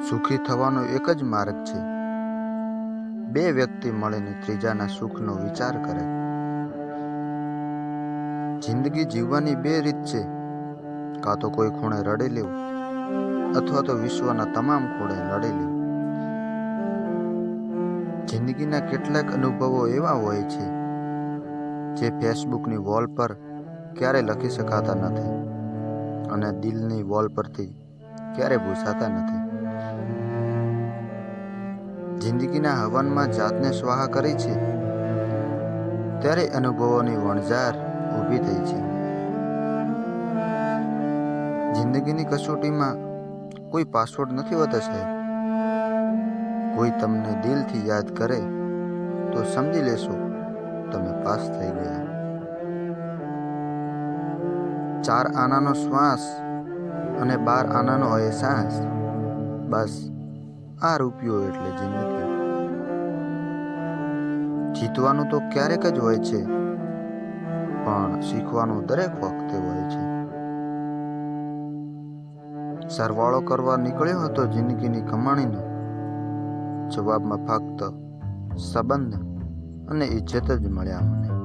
સુખી થવાનો એક જ માર્ગ છે. બે વ્યક્તિ મળીને ત્રીજાના સુખનો વિચાર કરે. જિંદગી જીવવાની બે રીત છે. કાં તો કોઈ ખૂણે રડી લેવું અથવા તો વિશ્વના તમામ ખૂણે લડી લેવું. જિંદગીના કેટલાક અનુભવો એવા હોય છે જે ફેસબુકની વોલ પર ક્યારે લખી શકાતા નથી અને દિલની વોલ પરથી ક્યારે ભૂસાતા નથી. જિંદગીના હવનમાં જાતને સ્વાહા કરી છે ત્યારે અનુભવોની વણઝાર ઊભી થઈ છે. જિંદગીની કસોટીમાં કોઈ પાસવર્ડ નથી હોતા સાહેબ. કોઈ તમને દિલથી યાદ કરે તો સમજી લેશો તમે પાસ થઈ ગયા. 4 આનાનો શ્વાસ અને 12 આનાનો અહેસાસ, બસ આ રૂપિયો એટલે જિંદગી. જીતવાનું તો ક્યારેક જ હોય છે, પણ શીખવાનું દરેક વખતે હોય છે. સરવાળો કરવા નીકળ્યો હતો જિંદગીની કમાણીનો, જવાબમાં ફક્ત સંબંધ અને ઇજ્જત જ મળ્યા મને.